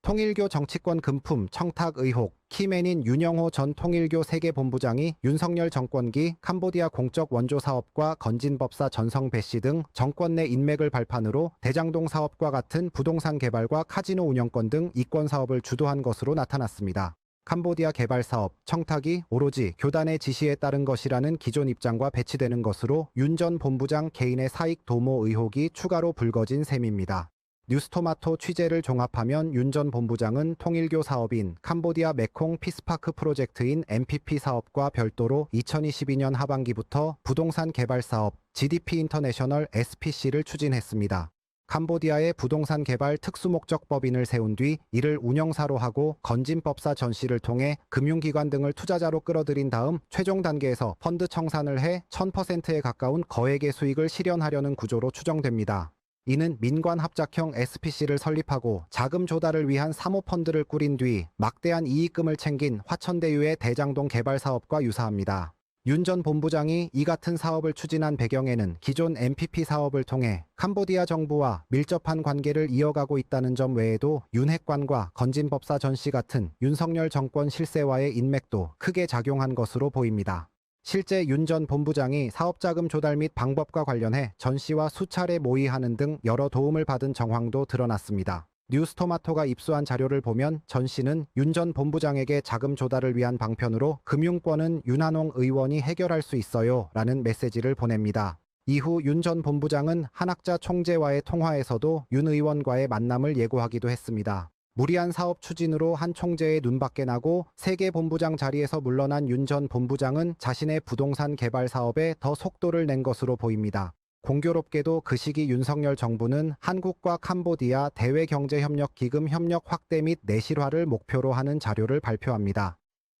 통일교 정치권 금품 청탁 의혹, 키맨인 윤영호 전 통일교 세계본부장이 윤석열 정권기 캄보디아 공적 원조 사업과 건진법사 전성배 씨 등 정권 내 인맥을 발판으로 대장동 사업과 같은 부동산 개발과 카지노 운영권 등 이권 사업을 주도한 것으로 나타났습니다. 캄보디아 개발 사업, 청탁이 오로지 교단의 지시에 따른 것이라는 기존 입장과 배치되는 것으로 윤 전 본부장 개인의 사익 도모 의혹이 추가로 불거진 셈입니다. 뉴스토마토 취재를 종합하면 윤 전 본부장은 통일교 사업인 캄보디아 메콩 피스파크 프로젝트인 MPP 사업과 별도로 2022년 하반기부터 부동산 개발 사업 GDP 인터내셔널 SPC를 추진했습니다. 캄보디아의 부동산 개발 특수목적법인을 세운 뒤 이를 운영사로 하고 건진법사 전씨를 통해 금융기관 등을 투자자로 끌어들인 다음 최종 단계에서 펀드 청산을 해 1000%에 가까운 거액의 수익을 실현하려는 구조로 추정됩니다. 이는 민관합작형 SPC를 설립하고 자금 조달을 위한 사모펀드를 꾸린 뒤 막대한 이익금을 챙긴 화천대유의 대장동 개발 사업과 유사합니다. 윤 전 본부장이 이 같은 사업을 추진한 배경에는 기존 MPP 사업을 통해 캄보디아 정부와 밀접한 관계를 이어가고 있다는 점 외에도 윤핵관과 건진법사 전씨 같은 윤석열 정권 실세와의 인맥도 크게 작용한 것으로 보입니다. 실제 윤 전 본부장이 사업자금 조달 및 방법과 관련해 전 씨와 수차례 모의하는 등 여러 도움을 받은 정황도 드러났습니다. 뉴스토마토가 입수한 자료를 보면 전 씨는 윤 전 본부장에게 자금 조달을 위한 방편으로 금융권은 윤한홍 의원이 해결할 수 있어요 라는 메시지를 보냅니다. 이후 윤 전 본부장은 한학자 총재와의 통화에서도 윤 의원과의 만남을 예고하기도 했습니다. 무리한 사업 추진으로 한 총재의 눈밖에 나고 세계본부장 자리에서 물러난 윤 전 본부장은 자신의 부동산 개발 사업에 더 속도를 낸 것으로 보입니다. 공교롭게도 그 시기 윤석열 정부는 한국과 캄보디아 대외경제협력기금 협력 확대 및 내실화를 목표로 하는 자료를 발표합니다.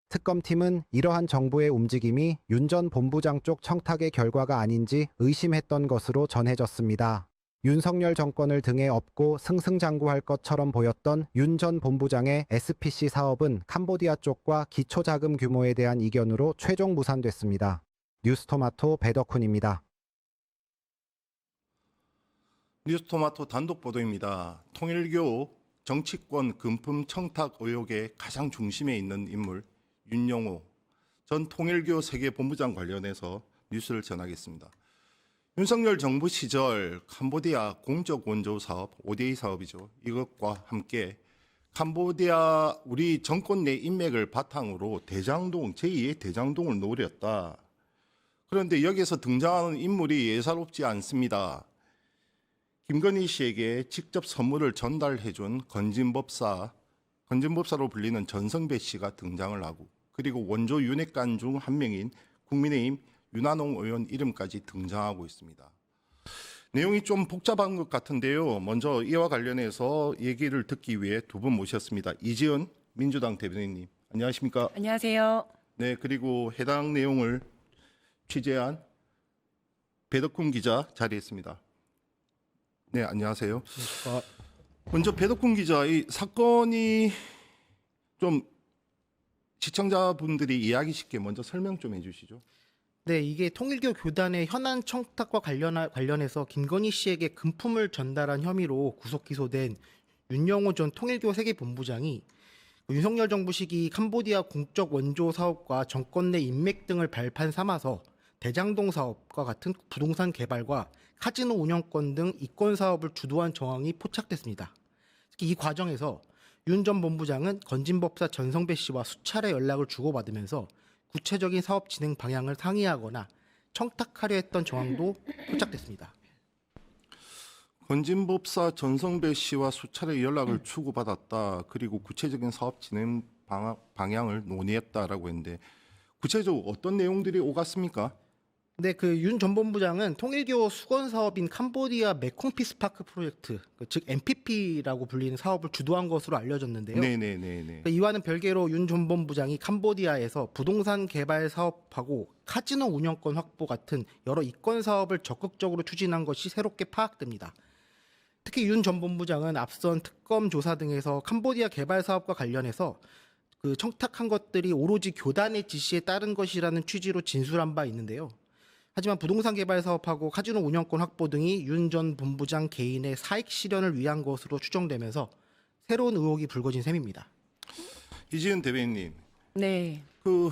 특검팀은 이러한 정부의 움직임이 윤 전 본부장 쪽 청탁의 결과가 아닌지 의심했던 것으로 전해졌습니다. 윤석열 정권을 등에 업고 승승장구할 것처럼 보였던 윤 전 본부장의 SPC 사업은 캄보디아 쪽과 기초자금 규모에 대한 이견으로 최종 무산됐습니다. 뉴스토마토 배덕훈입니다. 뉴스토마토 단독 보도입니다. 통일교 정치권 금품 청탁 의혹의 가장 중심에 있는 인물 윤영호 전 통일교 세계본부장 관련해서 뉴스를 전하겠습니다. 윤석열 정부 시절 캄보디아 공적 원조 사업, ODA 사업이죠. 이것과 함께 캄보디아 우리 정권 내 인맥을 바탕으로 대장동, 제2의 대장동을 노렸다. 그런데 여기서 등장하는 인물이 예사롭지 않습니다. 김건희 씨에게 직접 선물을 전달해준 건진법사로 불리는 전성배 씨가 등장을 하고, 그리고 원조 윤핵관 중 한 명인 국민의힘 윤한홍 의원 이름까지 등장하고 있습니다. 내용이 좀 복잡한 것 같은데요. 먼저 이와 관련해서 얘기를 듣기 위해 두 분 모셨습니다. 이지은 민주당 대변인님, 안녕하십니까? 안녕하세요. 네, 그리고 해당 내용을 취재한 배덕훈 기자 자리했습니다. 네, 안녕하세요. 먼저 배덕훈 기자, 이 사건이 좀 시청자분들이 이해하기 쉽게 먼저 설명 좀 해주시죠. 네, 이게 통일교 교단의 현안 청탁과 관련해서 김건희 씨에게 금품을 전달한 혐의로 구속 기소된 윤영호 전 통일교 세계본부장이 윤석열 정부 시기 캄보디아 공적 원조 사업과 정권 내 인맥 등을 발판 삼아서 대장동 사업과 같은 부동산 개발과 카지노 운영권 등 이권 사업을 주도한 정황이 포착됐습니다. 특히 이 과정에서 윤 전 본부장은 건진법사 전성배 씨와 수차례 연락을 주고받으면서 구체적인 사업 진행 방향을 상의하거나 청탁하려 했던 정황도 포착됐습니다. 건진법사 전성배 씨와 수차례 연락을 주고받았다. 그리고 구체적인 사업 진행 방향을 논의했다라고 했는데 구체적으로 어떤 내용들이 오갔습니까? 네, 그 윤 전 본부장은 통일교 수건 사업인 캄보디아 메콩 피스파크 프로젝트, 즉 MPP라고 불리는 사업을 주도한 것으로 알려졌는데요. 네네네. 이와는 별개로 윤 전 본부장이 캄보디아에서 부동산 개발 사업하고 카지노 운영권 확보 같은 여러 이권 사업을 적극적으로 추진한 것이 새롭게 파악됩니다. 특히 윤 전 본부장은 앞선 특검 조사 등에서 캄보디아 개발 사업과 관련해서 그 청탁한 것들이 오로지 교단의 지시에 따른 것이라는 취지로 진술한 바 있는데요. 하지만 부동산 개발 사업하고 카지노 운영권 확보 등이 윤 전 본부장 개인의 사익 실현을 위한 것으로 추정되면서 새로운 의혹이 불거진 셈입니다. 이지은 대변인님, 네. 그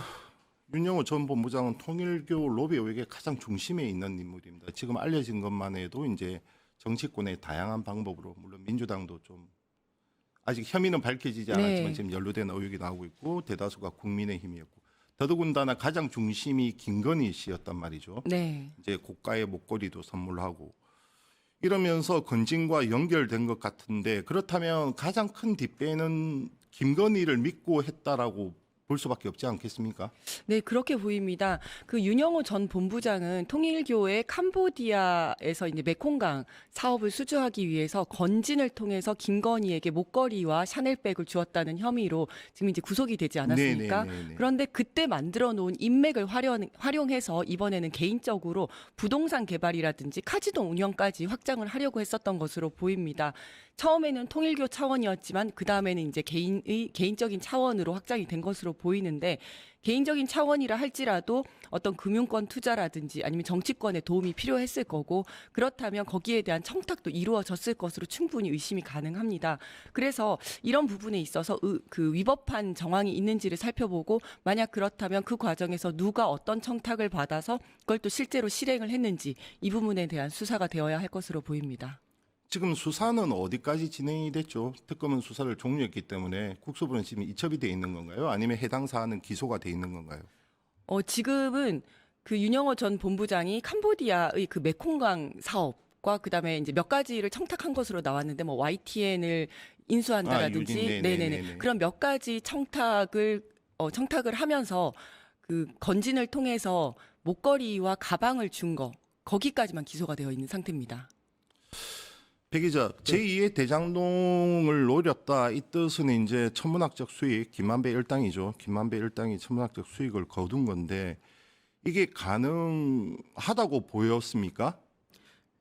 윤영호 전 본부장은 통일교 로비 의혹의 가장 중심에 있는 인물입니다. 지금 알려진 것만 해도 이제 정치권의 다양한 방법으로 물론 민주당도 좀 아직 혐의는 밝혀지지 않았지만 네. 지금 연루된 의혹이 나오고 있고 대다수가 국민의힘이었고 더더군다나 가장 중심이 김건희 씨였단 말이죠. 네. 이제 고가의 목걸이도 선물하고 이러면서 건진과 연결된 것 같은데 그렇다면 가장 큰 뒷배는 김건희를 믿고 했다라고 볼 수밖에 없지 않겠습니까? 네, 그렇게 보입니다. 그 윤영호 전 본부장은 통일교의 캄보디아에서 이제 메콩강 사업을 수주하기 위해서 건진을 통해서 김건희에게 목걸이와 샤넬백을 주었다는 혐의로 지금 이제 구속이 되지 않았습니까? 네네네네. 그런데 그때 만들어 놓은 인맥을 활용해서 이번에는 개인적으로 부동산 개발이라든지 카지노 운영까지 확장을 하려고 했었던 것으로 보입니다. 처음에는 통일교 차원이었지만 그 다음에는 이제 개인적인 차원으로 확장이 된 것으로 보이는데 개인적인 차원이라 할지라도 어떤 금융권 투자라든지 아니면 정치권의 도움이 필요했을 거고 그렇다면 거기에 대한 청탁도 이루어졌을 것으로 충분히 의심이 가능합니다. 그래서 이런 부분에 있어서 그 위법한 정황이 있는지를 살펴보고 만약 그렇다면 그 과정에서 누가 어떤 청탁을 받아서 그걸 또 실제로 실행을 했는지 이 부분에 대한 수사가 되어야 할 것으로 보입니다. 지금 수사는 어디까지 진행이 됐죠? 특검은 수사를 종료했기 때문에 국수부는 지금 이첩이 돼 있는 건가요? 아니면 해당 사안은 기소가 돼 있는 건가요? 지금은 그 윤영호 전 본부장이 캄보디아의 그 메콩강 사업과 그다음에 이제 몇 가지를 청탁한 것으로 나왔는데 뭐 YTN을 인수한다라든지 네네네 그런 몇 가지 청탁을 하면서 그 건진을 통해서 목걸이와 가방을 준 거 거기까지만 기소가 되어 있는 상태입니다. 배 기자, 제2의 대장동을 노렸다 이 뜻은 이제 천문학적 수익, 김만배 일당이죠. 김만배 일당이 천문학적 수익을 거둔 건데 이게 가능하다고 보였습니까?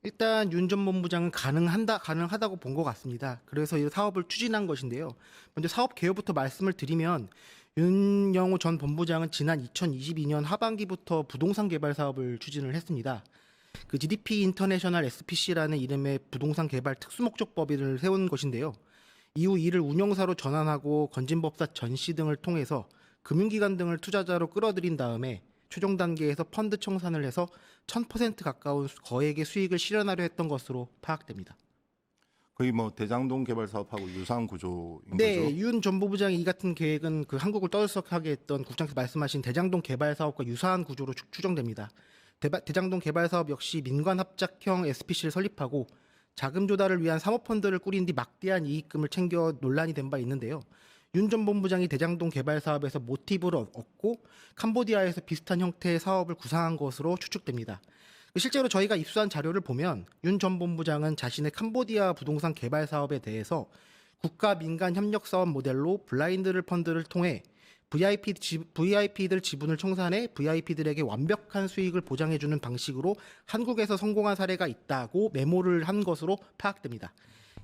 일단 윤 전 본부장은 가능하다고 본 것 같습니다. 그래서 이 사업을 추진한 것인데요. 먼저 사업 개요부터 말씀을 드리면 윤영호 전 본부장은 지난 2022년 하반기부터 부동산 개발 사업을 추진을 했습니다. 그 GDP 인터내셔널 SPC라는 이름의 부동산 개발 특수목적법인을 세운 것인데요. 이후 이를 운영사로 전환하고 건진법사 전씨 등을 통해서 금융기관 등을 투자자로 끌어들인 다음에 최종 단계에서 펀드 청산을 해서 1000% 가까운 거액의 수익을 실현하려 했던 것으로 파악됩니다. 거의 뭐 대장동 개발 사업하고 유사한 구조인 네, 거죠. 윤 전 본부장이 이 같은 계획은 그 한국을 떠들썩하게 했던 국장께서 말씀하신 대장동 개발 사업과 유사한 구조로 추정됩니다. 대장동 개발 사업 역시 민관 합작형 SPC를 설립하고 자금 조달을 위한 사모펀드를 꾸린 뒤 막대한 이익금을 챙겨 논란이 된 바 있는데요. 윤 전 본부장이 대장동 개발 사업에서 모티브를 얻고 캄보디아에서 비슷한 형태의 사업을 구상한 것으로 추측됩니다. 실제로 저희가 입수한 자료를 보면 윤 전 본부장은 자신의 캄보디아 부동산 개발 사업에 대해서 국가 민간 협력 사업 모델로 블라인드 펀드를 통해 VIP들 지분을 청산해 VIP들에게 완벽한 수익을 보장해주는 방식으로 한국에서 성공한 사례가 있다고 메모를 한 것으로 파악됩니다.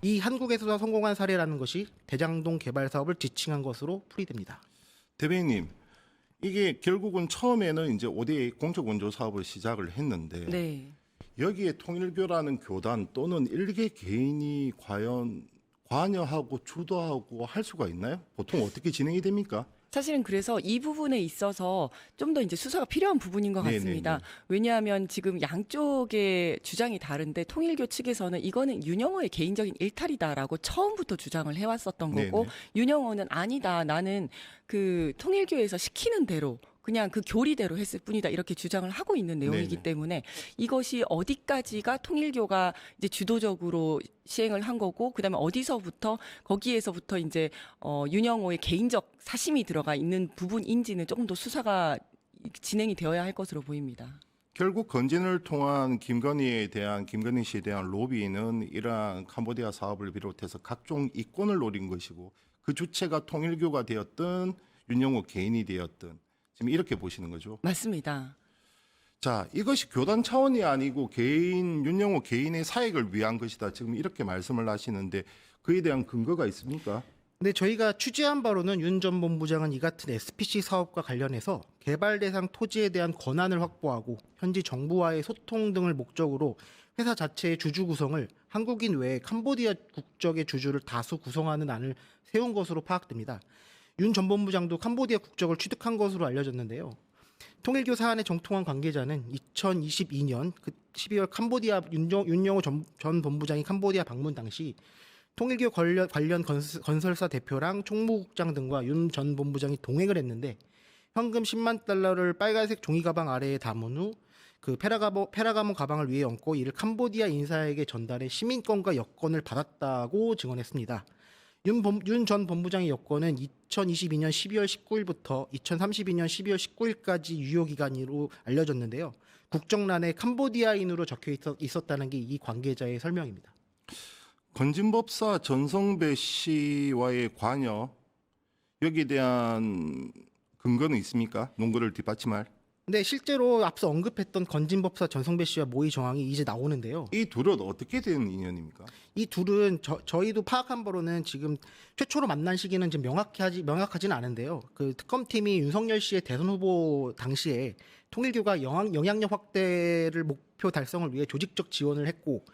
이 한국에서 성공한 사례라는 것이 대장동 개발 사업을 지칭한 것으로 풀이됩니다. 대변인님, 이게 결국은 처음에는 이제 5대 공적 원조 사업을 시작을 했는데 네. 여기에 통일교라는 교단 또는 일개 개인이 과연 관여하고 주도하고 할 수가 있나요? 보통 어떻게 진행이 됩니까? 사실은 그래서 이 부분에 있어서 좀 더 이제 수사가 필요한 부분인 것 같습니다. 네네네. 왜냐하면 지금 양쪽의 주장이 다른데 통일교 측에서는 이거는 윤영호의 개인적인 일탈이다라고 처음부터 주장을 해왔었던 거고 네네. 윤영호는 아니다. 나는 그 통일교에서 시키는 대로 그냥 그 교리대로 했을 뿐이다 이렇게 주장을 하고 있는 내용이기 네네. 때문에 이것이 어디까지가 통일교가 이제 주도적으로 시행을 한 거고 그다음에 어디서부터 거기에서부터 이제 윤영호의 개인적 사심이 들어가 있는 부분인지는 조금 더 수사가 진행이 되어야 할 것으로 보입니다. 결국 건진을 통한 김건희 씨에 대한 로비는 이러한 캄보디아 사업을 비롯해서 각종 이권을 노린 것이고 그 주체가 통일교가 되었든 윤영호 개인이 되었든 지금 이렇게 보시는 거죠. 맞습니다. 자, 이것이 교단 차원이 아니고 윤영호 개인의 사익을 위한 것이다. 지금 이렇게 말씀을 하시는데 그에 대한 근거가 있습니까? 근데 저희가 취재한 바로는 윤 전 본부장은 이 같은 SPC 사업과 관련해서 개발 대상 토지에 대한 권한을 확보하고 현지 정부와의 소통 등을 목적으로 회사 자체의 주주 구성을 한국인 외에 캄보디아 국적의 주주를 다수 구성하는 안을 세운 것으로 파악됩니다. 윤 전 본부장도 캄보디아 국적을 취득한 것으로 알려졌는데요. 통일교 사안에 정통한 관계자는 2022년 12월 캄보디아 윤영호 전 본부장이 캄보디아 방문 당시 통일교 관련 건설사 대표랑 총무국장 등과 윤 전 본부장이 동행을 했는데 현금 10만 달러를 빨간색 종이 가방 아래에 담은 후 그 페라가모 가방을 위에 얹고 이를 캄보디아 인사에게 전달해 시민권과 여권을 받았다고 증언했습니다. 윤 전 본부장의 여권은 2022년 12월 19일부터 2032년 12월 19일까지 유효기간으로 알려졌는데요. 국정란에 캄보디아인으로 적혀 있었다는 게 이 관계자의 설명입니다. 건진법사 전성배 씨와의 관여 여기에 대한 근거는 있습니까? 논거를 뒷받침할. 근데 실제로 앞서 언급했던 건진법사 전성배 씨와 모의 정황이 이제 나오는데요. 이 둘은 어떻게 된 인연입니까? 이 둘은 저희도 파악한 바로는 지금 최초로 만난 시기는 지금 명확하지는 않은데요. 그 특검팀이 윤석열 씨의 대선 후보 당시에 통일교가 영향력 확대를 목표 달성을 위해 조직적 지원을 했고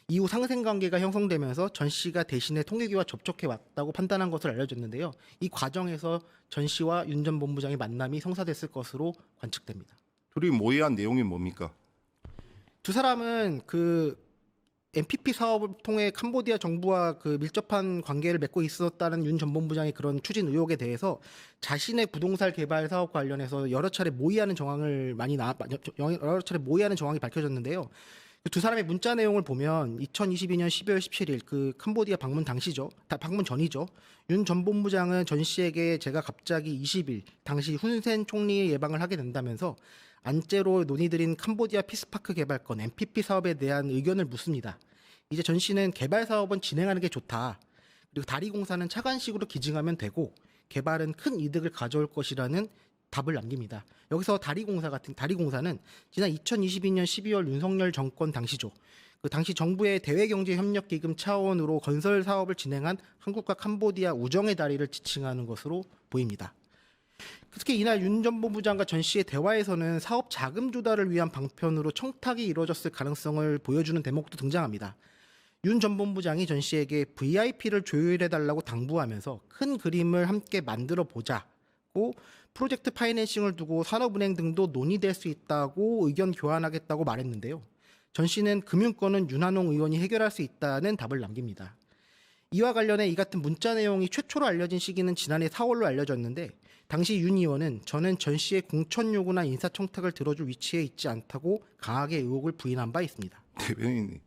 이후 상생관계가 형성되면서 전 씨가 대신에 통일교와 접촉해 왔다고 판단한 것으로 알려졌는데요. 이 과정에서 전 씨와 윤 전 본부장의 만남이 성사됐을 것으로 관측됩니다. 둘이 모의한 내용이 뭡니까? 두 사람은 그 MPP 사업을 통해 캄보디아 정부와 그 밀접한 관계를 맺고 있었다는 윤 전 본부장의 그런 추진 의혹에 대해서 자신의 부동산 개발 사업 관련해서 여러 차례 모의하는 정황이 밝혀졌는데요. 두 사람의 문자 내용을 보면 2022년 12월 17일 그 캄보디아 방문 전이죠. 윤 전 본부장은 전 씨에게 제가 갑자기 20일 당시 훈센 총리의 예방을 하게 된다면서 안째로 논의드린 캄보디아 피스파크 개발권 MPP 사업에 대한 의견을 묻습니다. 이제 전 씨는 개발 사업은 진행하는 게 좋다. 그리고 다리공사는 차관식으로 기증하면 되고 개발은 큰 이득을 가져올 것이라는 답을 남깁니다. 여기서 다리공사는 지난 2022년 12월 윤석열 정권 당시죠. 그 당시 정부의 대외경제협력기금 차원으로 건설 사업을 진행한 한국과 캄보디아 우정의 다리를 지칭하는 것으로 보입니다. 특히 이날 윤 전 본부장과 전 씨의 대화에서는 사업 자금 조달을 위한 방편으로 청탁이 이루어졌을 가능성을 보여주는 대목도 등장합니다. 윤 전 본부장이 전 씨에게 VIP를 조율해달라고 당부하면서 큰 그림을 함께 만들어 보자고 프로젝트 파이낸싱을 두고 산업은행 등도 논의될 수 있다고 의견 교환하겠다고 말했는데요. 전 씨는 금융권은 윤한홍 의원이 해결할 수 있다는 답을 남깁니다. 이와 관련해 이 같은 문자 내용이 최초로 알려진 시기는 지난해 4월로 알려졌는데 당시 윤 의원은 저는 전 씨의 공천 요구나 인사청탁을 들어줄 위치에 있지 않다고 강하게 의혹을 부인한 바 있습니다. 대변인님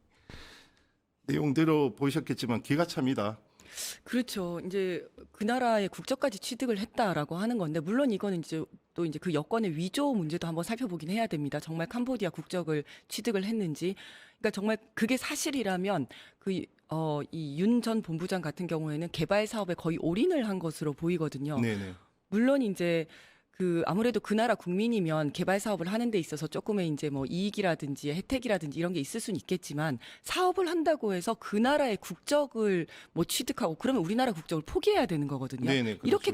내용대로 보셨겠지만 기가 찹니다. 그렇죠. 이제 그 나라의 국적까지 취득을 했다라고 하는 건데 물론 이거는 이제 또 이제 그 여권의 위조 문제도 한번 살펴보긴 해야 됩니다. 정말 캄보디아 국적을 취득을 했는지. 그러니까 정말 그게 사실이라면 이 윤 전 본부장 같은 경우에는 개발 사업에 거의 올인을 한 것으로 보이거든요. 네네. 물론 이제 아무래도 그 나라 국민이면 개발 사업을 하는 데 있어서 조금의 이제 뭐 이익이라든지 혜택이라든지 이런 게 있을 수는 있겠지만 사업을 한다고 해서 그 나라의 국적을 뭐 취득하고 그러면 우리나라 국적을 포기해야 되는 거거든요. 네네, 그렇죠.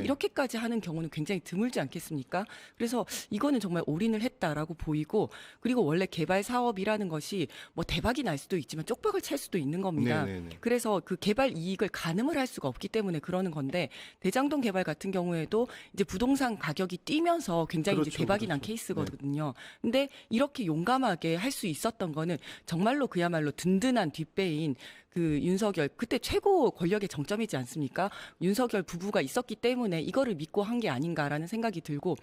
이렇게까지 하는 경우는 굉장히 드물지 않겠습니까? 그래서 이거는 정말 올인을 했다라고 보이고 그리고 원래 개발 사업이라는 것이 뭐 대박이 날 수도 있지만 쪽박을 찰 수도 있는 겁니다. 네네네. 그래서 그 개발 이익을 가늠을 할 수가 없기 때문에 그러는 건데 대장동 개발 같은 경우에도 이제 부동산 가격이 뛰면서 굉장히 이제 그렇죠, 대박이 난 그렇죠. 케이스거든요. 근데 이렇게 용감하게 할 수 있었던 거는 정말로 그야말로 든든한 뒷배인 그 윤석열 그때 최고 권력의 정점이지 않습니까? 윤석열 부부가 있었기 때문에 이거를 믿고 한 게 아닌가라는 생각이 들고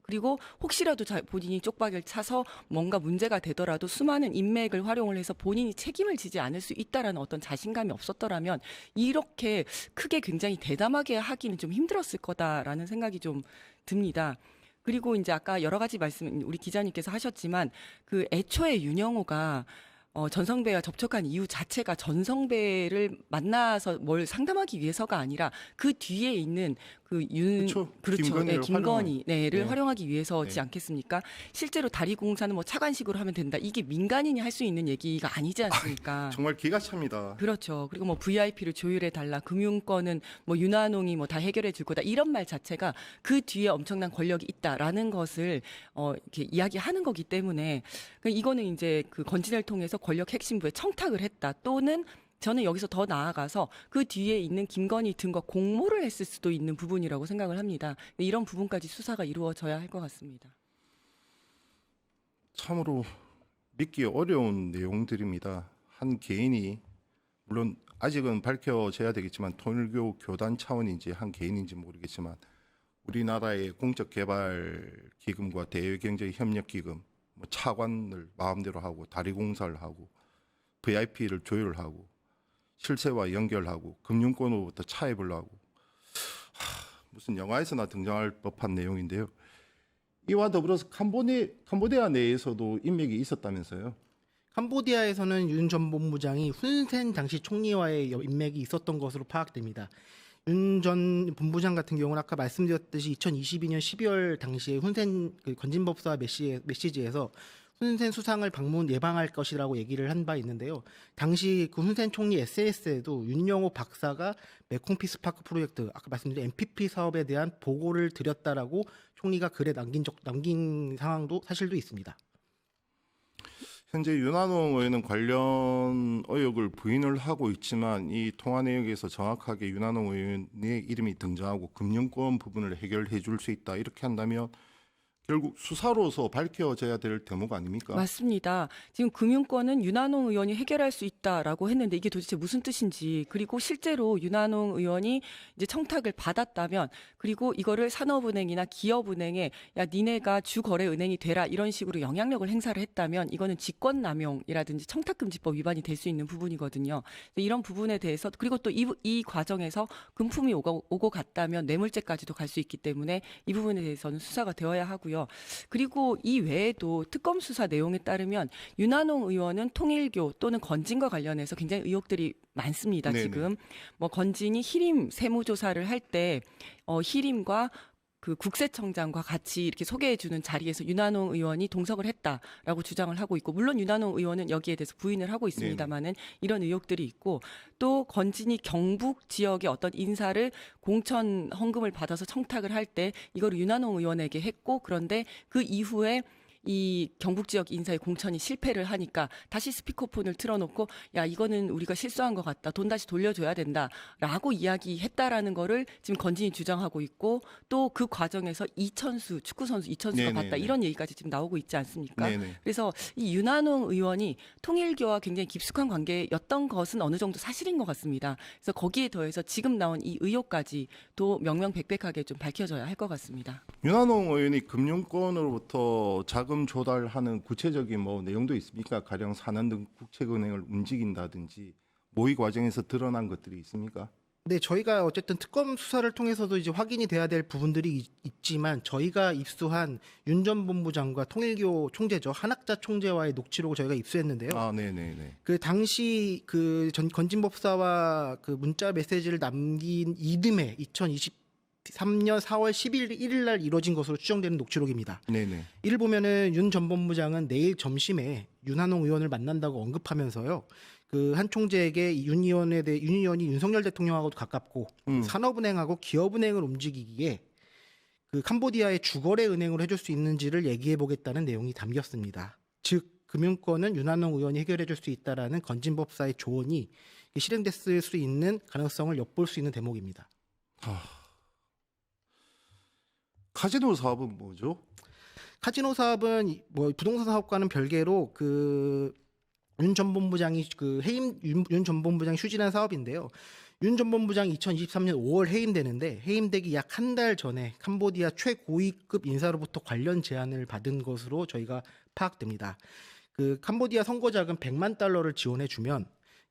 그리고 혹시라도 본인이 쪽박을 차서 뭔가 문제가 되더라도 수많은 인맥을 활용을 해서 본인이 책임을 지지 않을 수 있다라는 어떤 자신감이 없었더라면 이렇게 크게 굉장히 대담하게 하기는 좀 힘들었을 거다라는 생각이 좀 듭니다. 그리고 이제 아까 여러 가지 말씀 우리 기자님께서 하셨지만 그 애초에 윤영호가 전성배와 접촉한 이유 자체가 전성배를 만나서 뭘 상담하기 위해서가 아니라 그 뒤에 있는 그렇죠. 김건희를 네. 활용하기 위해서지 네. 않겠습니까? 실제로 다리공사는 뭐 차관식으로 하면 된다. 이게 민간인이 할 수 있는 얘기가 아니지 않습니까? 정말 기가 찹니다. 그렇죠. 그리고 뭐 VIP를 조율해 달라. 금융권은 뭐 윤한홍이 뭐 다 해결해 줄 거다. 이런 말 자체가 그 뒤에 엄청난 권력이 있다라는 것을 이렇게 이야기하는 거기 때문에 이거는 이제 그 건진을 통해서 권력 핵심부에 청탁을 했다. 또는 저는 여기서 더 나아가서 그 뒤에 있는 김건희 등과 공모를 했을 수도 있는 부분이라고 생각을 합니다. 이런 부분까지 수사가 이루어져야 할 것 같습니다. 참으로 믿기 어려운 내용들입니다. 한 개인이 물론 아직은 밝혀져야 되겠지만 통일교 교단 차원인지 한 개인인지 모르겠지만 우리나라의 공적개발기금과 대외경제협력기금 뭐 차관을 마음대로 하고 다리공사를 하고 VIP를 조율하고 실세와 연결하고 금융권으로부터 차입을 하고 무슨 영화에서나 등장할 법한 내용인데요. 이와 더불어서 캄보디아 내에서도 인맥이 있었다면서요? 캄보디아에서는 윤 전 본부장이 훈센 당시 총리와의 인맥이 있었던 것으로 파악됩니다. 윤 전 본부장 같은 경우는 아까 말씀드렸듯이 2022년 12월 당시에 훈센 건진법사 메시지에서 훈센 수상을 방문 예방할 것이라고 얘기를 한 바 있는데요. 당시 그 훈센 총리 SNS에도 윤영호 박사가 메콩 피스파크 프로젝트 아까 말씀드린 MPP 사업에 대한 보고를 드렸다라고 총리가 글에 남긴 상황도 사실도 있습니다. 현재 윤한홍 의원은 관련 의혹을 부인을 하고 있지만 이 통화 내역에서 정확하게 윤한홍 의원의 이름이 등장하고 금융권 부분을 해결해 줄 수 있다 이렇게 한다면 결국 수사로서 밝혀져야 될 대목 아닙니까? 맞습니다. 지금 금융권은 윤한홍 의원이 해결할 수 있다라고 했는데 이게 도대체 무슨 뜻인지, 그리고 실제로 윤한홍 의원이 이제 청탁을 받았다면, 그리고 이거를 산업은행이나 기업은행에 야 니네가 주거래은행이 되라 이런 식으로 영향력을 행사를 했다면 이거는 직권남용이라든지 청탁금지법 위반이 될 수 있는 부분이거든요. 이런 부분에 대해서, 그리고 또 이 과정에서 금품이 오고 갔다면 뇌물죄까지도 갈 수 있기 때문에 이 부분에 대해서는 수사가 되어야 하고요. 그리고 이 외에도 특검 수사 내용에 따르면 윤한홍 의원은 통일교 또는 건진과 관련해서 굉장히 의혹들이 많습니다. 네네. 지금 뭐 건진이 히림 세무조사를 할 때 히림과 그 국세청장과 같이 이렇게 소개해주는 자리에서 윤한홍 의원이 동석을 했다라고 주장을 하고 있고, 물론 윤한홍 의원은 여기에 대해서 부인을 하고 있습니다만은 이런 의혹들이 있고, 또 건진이 경북 지역의 어떤 인사를 공천 헌금을 받아서 청탁을 할 때 이걸 윤한홍 의원에게 했고, 그런데 그 이후에 이 경북 지역 인사의 공천이 실패를 하니까 다시 스피커폰을 틀어놓고 야 이거는 우리가 실수한 것 같다, 돈 다시 돌려줘야 된다라고 이야기했다라는 거를 지금 건진이 주장하고 있고, 또 그 과정에서 이천수 축구 선수 이천수가 네네네. 갔다 이런 얘기까지 지금 나오고 있지 않습니까? 네네. 그래서 이 윤한홍 의원이 통일교와 굉장히 깊숙한 관계였던 것은 어느 정도 사실인 것 같습니다. 그래서 거기에 더해서 지금 나온 이 의혹까지도 명명백백하게 좀 밝혀져야 할 것 같습니다. 윤한홍 의원이 금융권으로부터 자금 조달하는 구체적인 뭐 내용도 있습니까? 가령 산한 등 국책은행을 움직인다든지 모의 과정에서 드러난 것들이 있습니까? 네, 저희가 어쨌든 특검 수사를 통해서도 이제 확인이 돼야 될 부분들이 있지만 저희가 입수한 윤 전 본부장과 통일교 총재죠, 한학자 총재와의 녹취록을 저희가 입수했는데요. 아, 네네네. 그 당시 그 건진법사와 그 문자 메시지를 남긴 이듬해 2023년 4월 11일 날 이루어진 것으로 추정되는 녹취록입니다. 네네. 이를 보면은 윤 전 본부장은 내일 점심에 윤한홍 의원을 만난다고 언급하면서요. 그 한 총재에게 윤 의원이 윤석열 대통령하고도 가깝고 산업은행하고 기업은행을 움직이기에 그 캄보디아의 주거래 은행으로 해줄 수 있는지를 얘기해 보겠다는 내용이 담겼습니다. 즉 금융권은 윤한홍 의원이 해결해 줄 수 있다라는 건진법사의 조언이 실행됐을 수 있는 가능성을 엿볼 수 있는 대목입니다. 카지노 사업은 뭐죠? 카지노 사업은 뭐 부동산 사업과는 별개로 그 윤 전 본부장이 윤 전 본부장이 추진한 사업인데요. 윤 전 본부장이 2023년 5월 해임되는데 해임되기 약 한 달 전에 캄보디아 최고위급 인사로부터 관련 제안을 받은 것으로 저희가 파악됩니다. 그 캄보디아 선거자금 100만 달러를 지원해 주면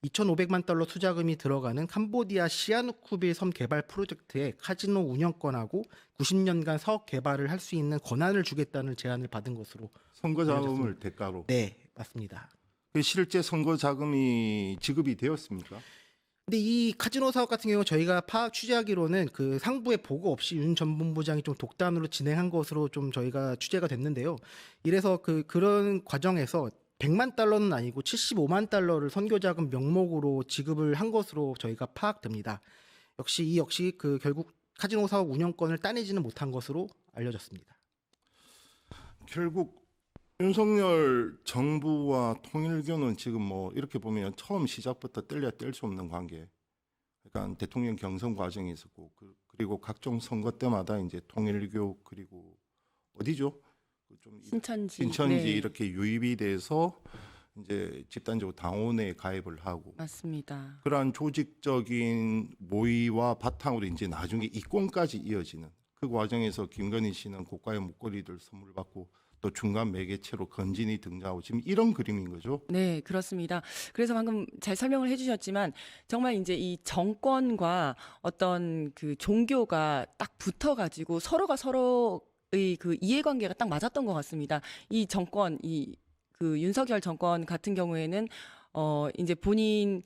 2,500만 달러 투자금이 들어가는 캄보디아 시아누쿠빌 섬 개발 프로젝트에 카지노 운영권하고 90년간 사업 개발을 할 수 있는 권한을 주겠다는 제안을 받은 것으로. 선거 자금을 대가로. 네, 맞습니다. 실제 선거 자금이 지급이 되었습니까? 근데 이 카지노 사업 같은 경우 저희가 취재하기로는 그 상부의 보고 없이 윤 전 본부장이 좀 독단으로 진행한 것으로 좀 저희가 취재가 됐는데요. 이래서 그런 과정에서 100만 달러는 아니고 75만 달러를 선교자금 명목으로 지급을 한 것으로 저희가 파악됩니다. 역시 그 결국 카지노 사업 운영권을 따내지는 못한 것으로 알려졌습니다. 결국 윤석열 정부와 통일교는 지금 뭐 이렇게 보면 처음 시작부터 뗄래야 뗄 수 없는 관계. 그러니까 대통령 경선 과정이 있었고 그리고 각종 선거 때마다 이제 통일교 그리고 어디죠? 좀 신천지. 신천지 네, 이렇게 유입이 돼서 이제 집단적으로 당원에 가입을 하고 맞습니다. 그러한 조직적인 모의와 바탕으로 이제 나중에 이권까지 이어지는 그 과정에서 김건희 씨는 고가의 목걸이들 선물 받고 또 중간 매개체로 건진이 등장하고 지금 이런 그림인 거죠. 네, 그렇습니다. 그래서 방금 잘 설명을 해주셨지만 정말 이제 이 정권과 어떤 그 종교가 딱 붙어가지고 서로가 서로의 그 이해관계가 딱 맞았던 것 같습니다. 이 정권, 이 그 윤석열 정권 같은 경우에는 이제 본인이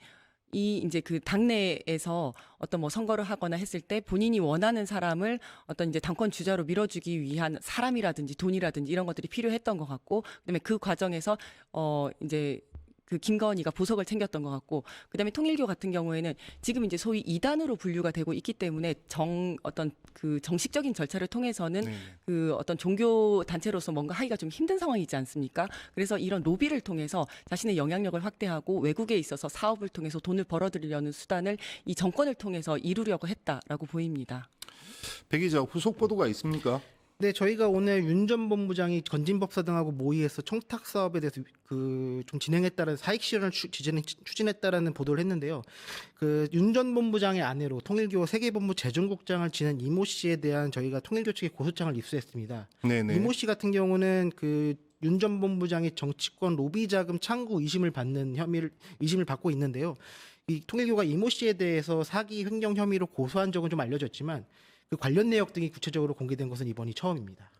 이제 그 당내에서 어떤 뭐 선거를 하거나 했을 때 본인이 원하는 사람을 어떤 이제 당권 주자로 밀어주기 위한 사람이라든지 돈이라든지 이런 것들이 필요했던 것 같고, 그다음에 그 과정에서 이제 그 김건희가 보석을 챙겼던 것 같고, 그다음에 통일교 같은 경우에는 지금 이제 소위 이단으로 분류가 되고 있기 때문에 어떤 그 정식적인 절차를 통해서는 네네. 그 어떤 종교 단체로서 뭔가 하기가 좀 힘든 상황이지 않습니까? 그래서 이런 로비를 통해서 자신의 영향력을 확대하고 외국에 있어서 사업을 통해서 돈을 벌어들이려는 수단을 이 정권을 통해서 이루려고 했다라고 보입니다. 배 기자 후속 보도가 있습니까? 네, 저희가 오늘 윤 전 본부장이 건진법사 등하고 모의해서 청탁 사업에 대해서 그 좀 진행했다는 사익 실현을 추진했다라는 보도를 했는데요. 그 윤 전 본부장의 아내로 통일교 세계본부 재정국장을 지낸 이모 씨에 대한 저희가 통일교 측에 고소장을 입수했습니다. 네네. 이모 씨 같은 경우는 그 윤 전 본부장이 정치권 로비 자금 창구 의심을 받고 있는데요. 이 통일교가 이모 씨에 대해서 사기 횡령 혐의로 고소한 적은 좀 알려졌지만 그 관련 내역 등이 구체적으로 공개된 것은 이번이 처음입니다.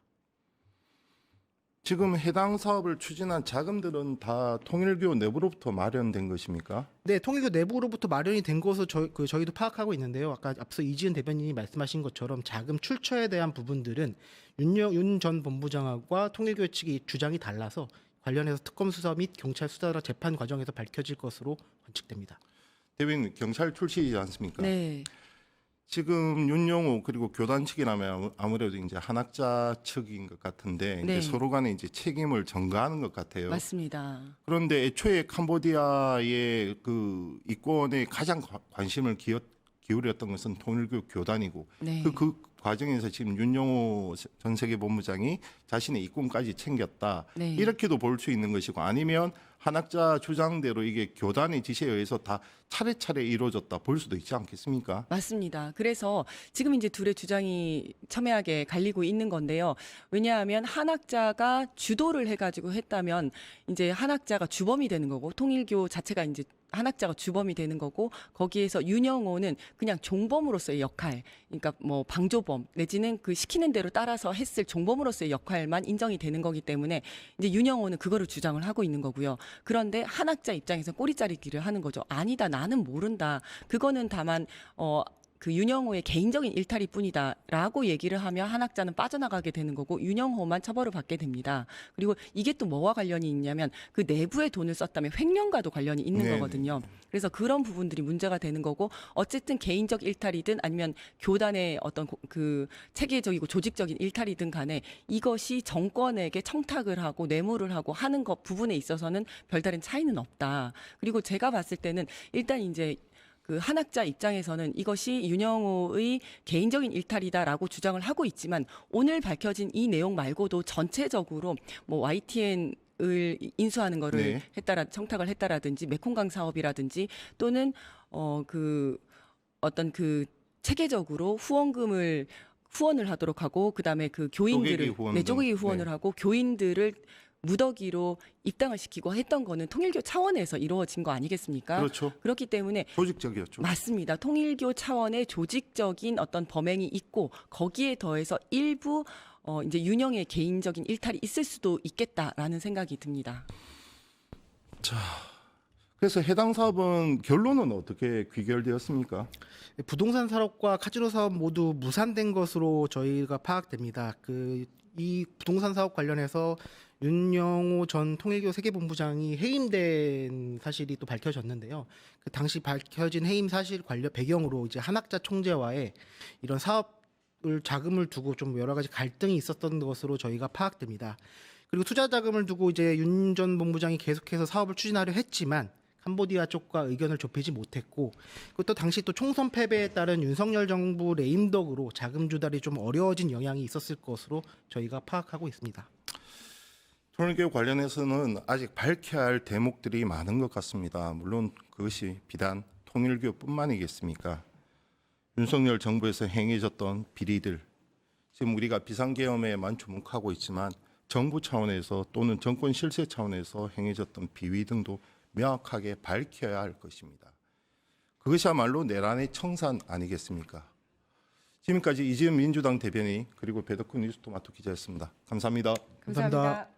지금 해당 사업을 추진한 자금들은 다 통일교 내부로부터 마련된 것입니까? 네, 통일교 내부로부터 마련이 된 것을 저희도 파악하고 있는데요. 아까 앞서 이지은 대변인이 말씀하신 것처럼 자금 출처에 대한 부분들은 윤 전 본부장과 통일교 측이 주장이 달라서 관련해서 특검 수사 및 경찰 수사나 재판 과정에서 밝혀질 것으로 관측됩니다. 대변인 경찰 출신이지 않습니까? 네. 지금 윤영호 그리고 교단 측이라면 아무래도 이제 한학자 측인 것 같은데 네. 이제 서로 간에 이제 책임을 전가하는 것 같아요. 맞습니다. 그런데 애초에 캄보디아의 그 이권에 가장 관심을 기울였던 것은 통일교 교단이고 네. 그 과정에서 지금 윤영호 전 세계본부장이 자신의 이권까지 챙겼다. 네. 이렇게도 볼 수 있는 것이고 아니면 한학자 주장대로 이게 교단의 지시에 의해서 다 차례차례 이루어졌다 볼 수도 있지 않겠습니까? 맞습니다. 그래서 지금 이제 둘의 주장이 첨예하게 갈리고 있는 건데요. 왜냐하면 한학자가 주도를 해가지고 했다면 이제 한학자가 주범이 되는 거고 통일교 자체가 이제 한학자가 주범이 되는 거고 거기에서 윤영호는 그냥 종범으로서의 역할, 그러니까 뭐 방조범 내지는 그 시키는 대로 따라서 했을 종범으로서의 역할만 인정이 되는 거기 때문에 이제 윤영호는 그거를 주장을 하고 있는 거고요. 그런데 한학자 입장에서 꼬리자르기를 하는 거죠. 아니다, 나는 모른다. 그거는 다만 그 윤영호의 개인적인 일탈일 뿐이다라고 얘기를 하면 한학자는 빠져나가게 되는 거고 윤영호만 처벌을 받게 됩니다. 그리고 이게 또 뭐와 관련이 있냐면 그 내부에 돈을 썼다면 횡령과도 관련이 있는 네. 거거든요. 그래서 그런 부분들이 문제가 되는 거고 어쨌든 개인적 일탈이든 아니면 교단의 어떤 그 체계적이고 조직적인 일탈이든 간에 이것이 정권에게 청탁을 하고 뇌물을 하고 하는 것 부분에 있어서는 별다른 차이는 없다. 그리고 제가 봤을 때는 일단 이제 그 한학자 입장에서는 이것이 윤영호의 개인적인 일탈이다라고 주장을 하고 있지만 오늘 밝혀진 이 내용 말고도 전체적으로 뭐 YTN을 인수하는 거를 네. 청탁을 했다라든지 메콩강 사업이라든지 또는 그 어떤 그 체계적으로 후원을 하도록 하고 그다음에 그 교인들을 쪼개기 후원을 하고 교인들을 무더기로 입당을 시키고 했던 거는 통일교 차원에서 이루어진 거 아니겠습니까? 그렇죠. 그렇기 때문에 조직적이었죠. 맞습니다. 통일교 차원의 조직적인 어떤 범행이 있고 거기에 더해서 일부 이제 윤영의 개인적인 일탈이 있을 수도 있겠다라는 생각이 듭니다. 자, 그래서 해당 사업은 결론은 어떻게 귀결되었습니까? 부동산 사업과 카지노 사업 모두 무산된 것으로 저희가 파악됩니다. 이 부동산 사업 관련해서 윤영호 전 통일교 세계본부장이 해임된 사실이 또 밝혀졌는데요. 그 당시 밝혀진 해임 사실 관련 배경으로 이제 한학자 총재와의 이런 사업을 자금을 두고 좀 여러 가지 갈등이 있었던 것으로 저희가 파악됩니다. 그리고 투자 자금을 두고 이제 윤 전 본부장이 계속해서 사업을 추진하려 했지만 캄보디아 쪽과 의견을 좁히지 못했고, 그리고 또 당시 또 총선 패배에 따른 윤석열 정부 레임덕으로 자금 조달이 좀 어려워진 영향이 있었을 것으로 저희가 파악하고 있습니다. 통일교 관련해서는 아직 밝혀야 할 대목들이 많은 것 같습니다. 물론 그것이 비단 통일교뿐만이겠습니까? 윤석열 정부에서 행해졌던 비리들, 지금 우리가 비상계엄에만 주목하고 있지만 정부 차원에서 또는 정권 실세 차원에서 행해졌던 비위 등도 명확하게 밝혀야 할 것입니다. 그것이야말로 내란의 청산 아니겠습니까? 지금까지 이지은 민주당 대변인 그리고 배덕훈 뉴스토마토 기자였습니다. 감사합니다. 감사합니다.